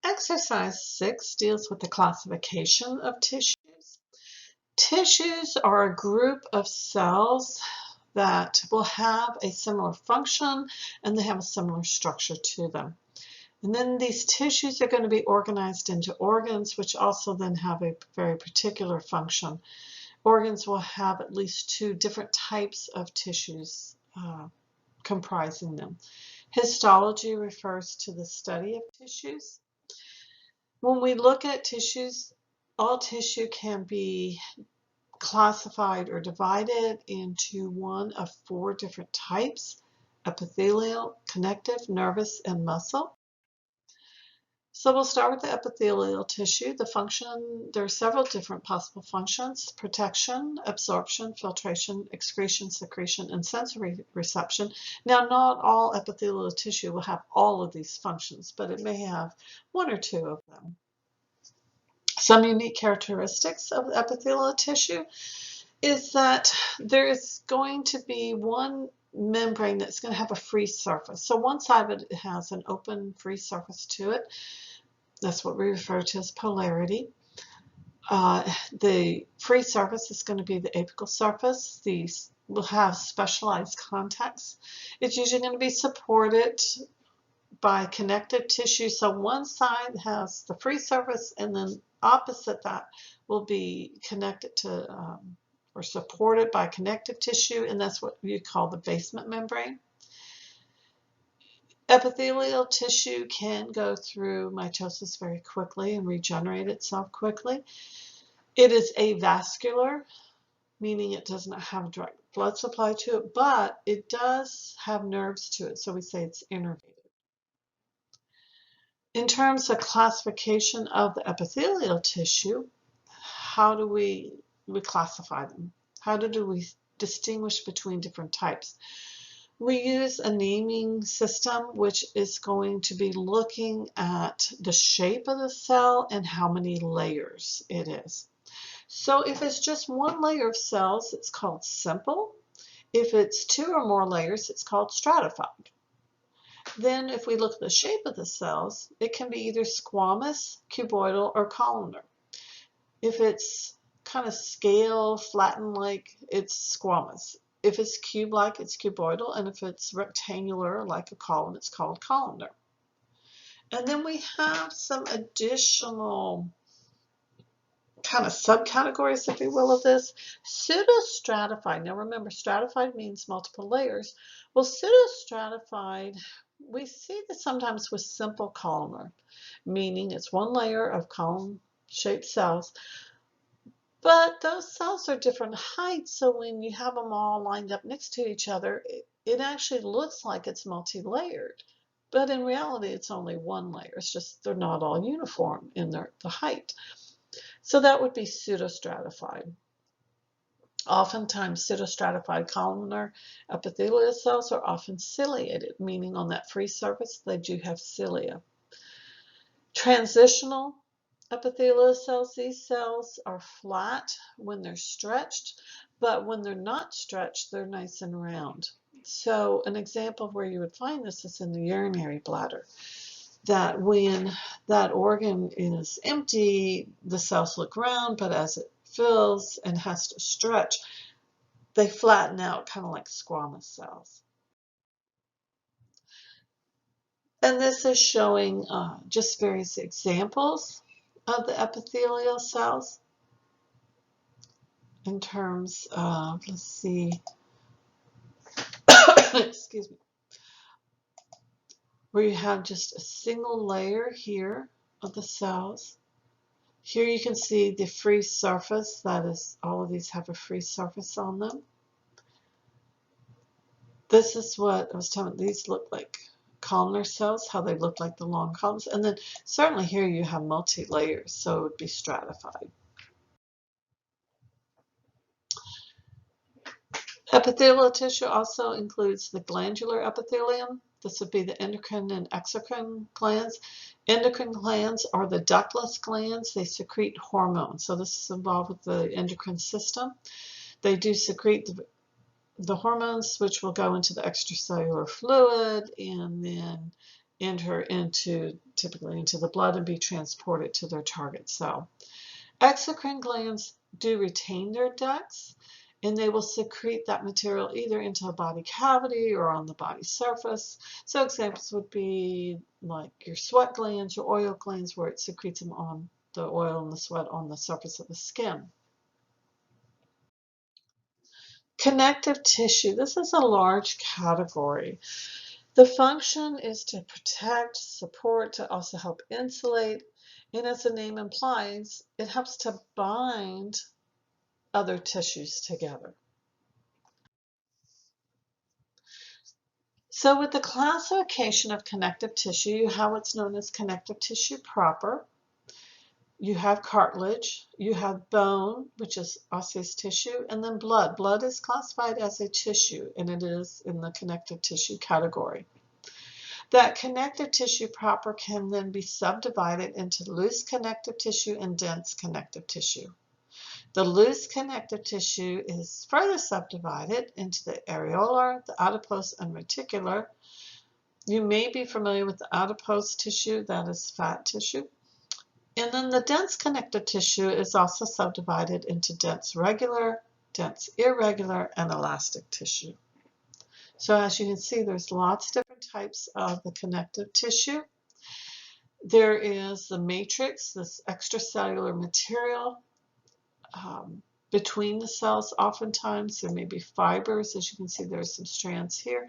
Exercise 6 deals with the classification of tissues. Tissues are a group of cells that will have a similar function and they have a similar structure to them. And then these tissues are going to be organized into organs, which also then have a very particular function. Organs will have at least two different types of tissues comprising them. Histology refers to the study of tissues. When we look at tissues, all tissue can be classified or divided into one of four different types: epithelial, connective, nervous, and muscle. So we'll start with the epithelial tissue. The function, there are several different possible functions: protection, absorption, filtration, excretion, secretion, and sensory reception. Now, not all epithelial tissue will have all of these functions, but it may have one or two of them. Some unique characteristics of epithelial tissue is that there is going to be one membrane that's going to have a free surface. So one side of it has an open free surface to it. That's what we refer to as polarity. The free surface is going to be the apical surface. These will have specialized contacts. It's usually going to be supported by connective tissue. So one side has the free surface, and then opposite that will be connected to or supported by connective tissue, and that's what you call the basement membrane. Epithelial tissue can go through mitosis very quickly and regenerate itself quickly. It is avascular, meaning it does not have a direct blood supply to it, but it does have nerves to it, so we say it's innervated. In terms of classification of the epithelial tissue, how do we classify them? How do we distinguish between different types? We use a naming system, which is going to be looking at the shape of the cell and how many layers it is. So if it's just one layer of cells, it's called simple. If it's two or more layers, it's called stratified. Then if we look at the shape of the cells, it can be either squamous, cuboidal, or columnar. If it's kind of scale, flattened-like, it's squamous. If it's cube-like, it's cuboidal, and if it's rectangular, like a column, it's called columnar. And then we have some additional kind of subcategories, if you will, of this. Pseudostratified. Now remember, stratified means multiple layers. Well, pseudostratified, we see this sometimes with simple columnar, meaning it's one layer of column-shaped cells. But those cells are different heights, so when you have them all lined up next to each other, it actually looks like it's multi-layered. But in reality, it's only one layer. It's just they're not all uniform in the height. So that would be pseudostratified. Oftentimes, pseudostratified columnar epithelial cells are often ciliated, meaning on that free surface, they do have cilia. Transitional epithelial cells, these cells are flat when they're stretched, but when they're not stretched, they're nice and round. So an example of where you would find this is in the urinary bladder, that when that organ is empty, the cells look round, but as it fills and has to stretch, they flatten out kind of like squamous cells. And this is showing just various examples of the epithelial cells in terms of, let's see, excuse me, where you have just a single layer here of the cells. Here you can see the free surface, that is, all of these have a free surface on them. This is what I was telling you, these look like columnar cells, how they look like the long columns. And then certainly here you have multi-layers, so it would be stratified. Epithelial tissue also includes the glandular epithelium. This would be the endocrine and exocrine glands. Endocrine glands are the ductless glands. They secrete hormones. So this is involved with the endocrine system. They do secrete the hormones, which will go into the extracellular fluid and then enter typically into the blood and be transported to their target cell. Exocrine glands do retain their ducts, and they will secrete that material either into a body cavity or on the body surface. So examples would be like your sweat glands, your oil glands, where it secretes them on the oil and the sweat on the surface of the skin. Connective tissue. This is a large category. The function is to protect, support, to also help insulate, and as the name implies, it helps to bind other tissues together. So with the classification of connective tissue, you have what's known as connective tissue proper. You have cartilage, you have bone, which is osseous tissue, and then blood. Blood is classified as a tissue, and it is in the connective tissue category. That connective tissue proper can then be subdivided into loose connective tissue and dense connective tissue. The loose connective tissue is further subdivided into the areolar, the adipose, and reticular. You may be familiar with the adipose tissue, that is fat tissue. And then the dense connective tissue is also subdivided into dense regular, dense irregular, and elastic tissue. So as you can see, there's lots of different types of the connective tissue. There is the matrix, this extracellular material between the cells. Oftentimes there may be fibers. As you can see, there's some strands here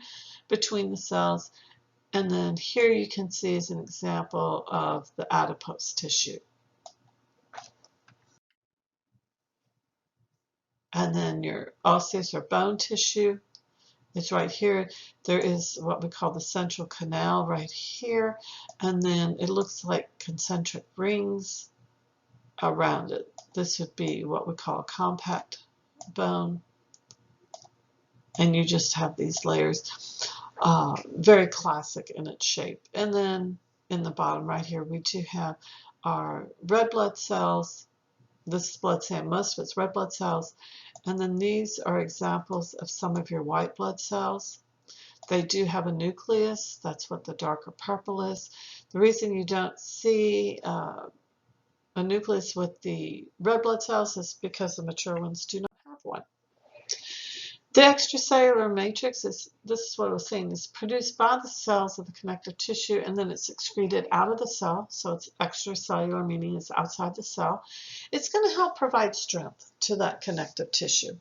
between the cells. And then here you can see as an example of the adipose tissue. And then your osseous or bone tissue is right here. There is what we call the central canal right here. And then it looks like concentric rings around it. This would be what we call a compact bone. And you just have these layers. Very classic in its shape. And then in the bottom right here, we do have our red blood cells. This is blood sample, most of it's red blood cells. And then these are examples of some of your white blood cells. They do have a nucleus. That's what the darker purple is. The reason you don't see a nucleus with the red blood cells is because the mature ones do not have one. The extracellular matrix this is what I was saying, is produced by the cells of the connective tissue, and then it's excreted out of the cell. So it's extracellular, meaning it's outside the cell. It's going to help provide strength to that connective tissue.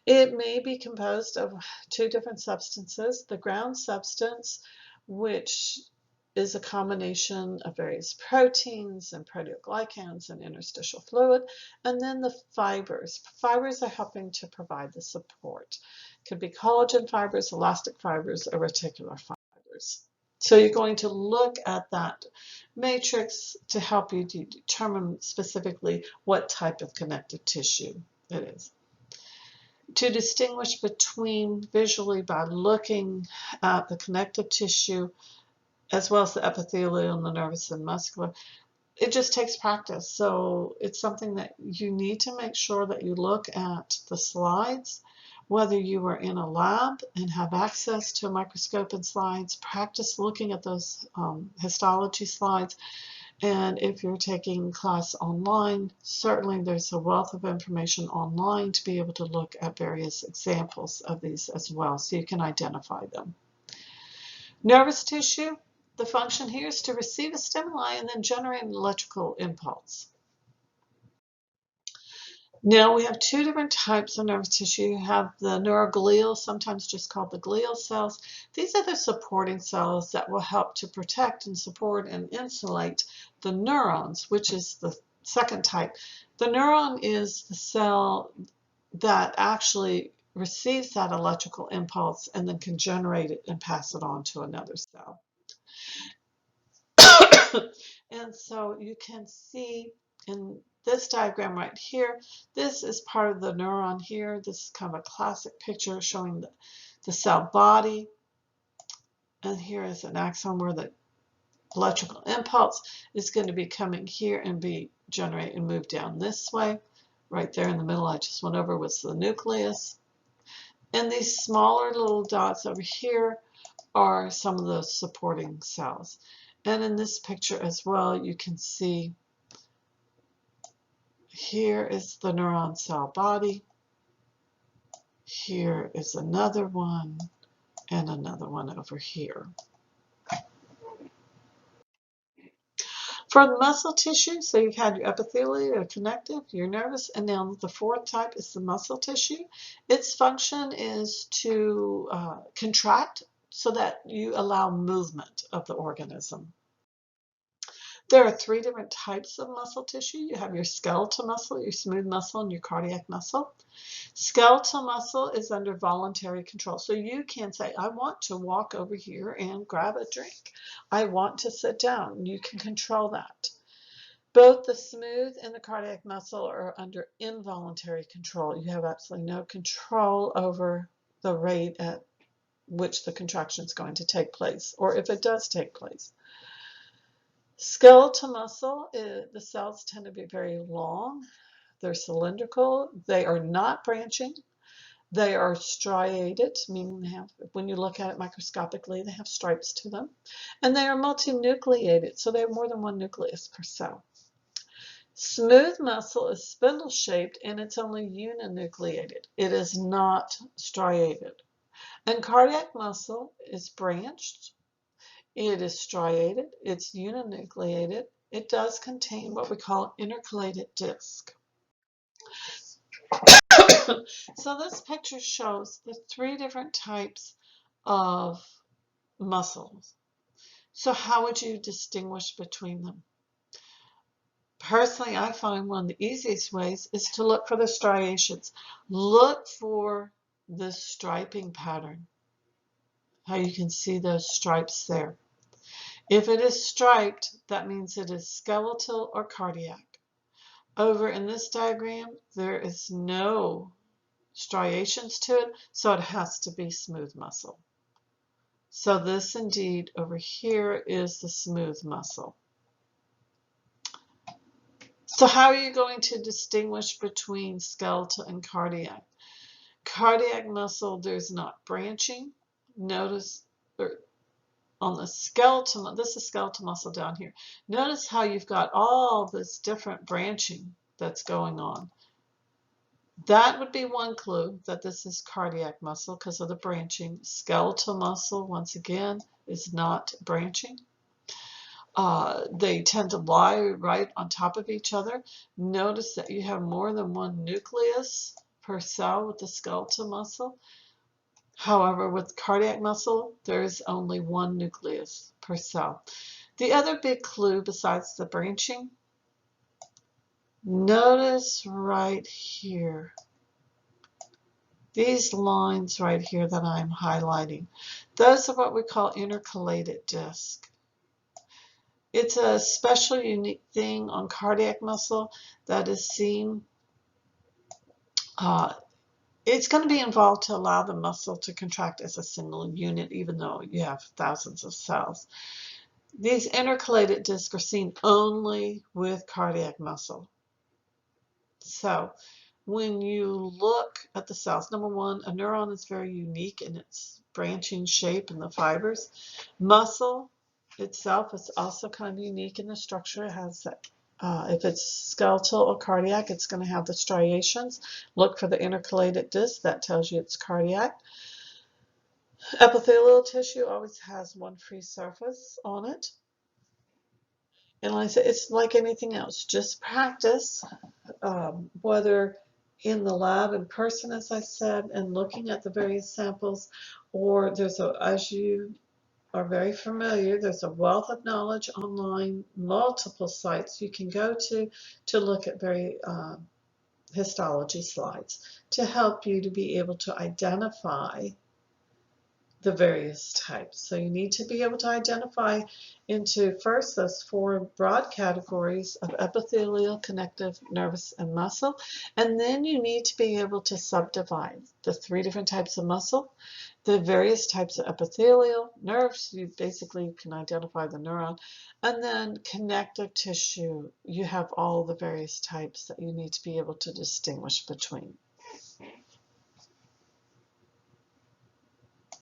It may be composed of two different substances: the ground substance, which is a combination of various proteins and proteoglycans and interstitial fluid, and then the fibers. Fibers are helping to provide the support. It could be collagen fibers, elastic fibers, or reticular fibers. So you're going to look at that matrix to help you determine specifically what type of connective tissue it is. To distinguish between visually by looking at the connective tissue as well as the epithelial and the nervous and muscular, it just takes practice. So it's something that you need to make sure that you look at the slides, whether you are in a lab and have access to a microscope and slides, practice looking at those histology slides. And if you're taking class online, certainly there's a wealth of information online to be able to look at various examples of these as well, so you can identify them. Nervous tissue. The function here is to receive a stimuli and then generate an electrical impulse. Now we have two different types of nervous tissue. You have the neuroglial, sometimes just called the glial cells. These are the supporting cells that will help to protect and support and insulate the neurons, which is the second type. The neuron is the cell that actually receives that electrical impulse and then can generate it and pass it on to another cell. And so you can see in this diagram right here, this is part of the neuron here. This is kind of a classic picture showing the cell body. And here is an axon where the electrical impulse is going to be coming here and be generated and moved down this way. Right there in the middle, I just went over, was the nucleus. And these smaller little dots over here are some of the supporting cells. And in this picture as well, you can see here is the neuron cell body. Here is another one, and another one over here. For the muscle tissue, so you've had your epithelial, your connective, your nervous, and now the fourth type is the muscle tissue. Its function is to contract so that you allow movement of the organism. There are three different types of muscle tissue. You have your skeletal muscle, your smooth muscle, and your cardiac muscle. Skeletal muscle is under voluntary control. So you can say, I want to walk over here and grab a drink. I want to sit down. You can control that. Both the smooth and the cardiac muscle are under involuntary control. You have absolutely no control over the rate at which the contraction is going to take place, or if it does take place. Skeletal muscle, the cells tend to be very long. They're cylindrical. They are not branching. They are striated, meaning they have, when you look at it microscopically, they have stripes to them. And they are multinucleated, so they have more than one nucleus per cell. Smooth muscle is spindle-shaped and it's only uninucleated. It is not striated. And cardiac muscle is branched. It is striated. It's uninucleated. It does contain what we call intercalated disc. So this picture shows the three different types of muscles. So how would you distinguish between them? Personally, I find one of the easiest ways is to look for the striations. Look for the striping pattern. How you can see those stripes there. If it is striped, that means it is skeletal or cardiac. Over in this diagram, there is no striations to it, so it has to be smooth muscle. So this indeed over here is the smooth muscle. So how are you going to distinguish between skeletal and cardiac? Cardiac muscle, there's not branching. Notice on the skeletal, this is skeletal muscle down here. Notice how you've got all this different branching that's going on. That would be one clue that this is cardiac muscle because of the branching. Skeletal muscle, once again, is not branching. They tend to lie right on top of each other. Notice that you have more than one nucleus per cell with the skeletal muscle. However, with cardiac muscle, there is only one nucleus per cell. The other big clue besides the branching, notice right here, these lines right here that I'm highlighting, those are what we call intercalated disc. It's a special, unique thing on cardiac muscle that is seen. It's going to be involved to allow the muscle to contract as a single unit, even though you have thousands of cells. These intercalated discs are seen only with cardiac muscle. So when you look at the cells, number one, a neuron is very unique in its branching shape and the fibers. Muscle itself is also kind of unique in the structure. It has that. If it's skeletal or cardiac, it's going to have the striations. Look for the intercalated disc. That tells you it's cardiac. Epithelial tissue always has one free surface on it. And like I said, it's like anything else. Just practice, whether in the lab, in person, as I said, and looking at the various samples, or as you are very familiar, there's a wealth of knowledge online, multiple sites you can go to look at histology slides to help you to be able to identify the various types. So you need to be able to identify into first those four broad categories of epithelial, connective, nervous, and muscle. And then you need to be able to subdivide the three different types of muscle, the various types of epithelial, nerves, you basically can identify the neuron, and then connective tissue, you have all the various types that you need to be able to distinguish between.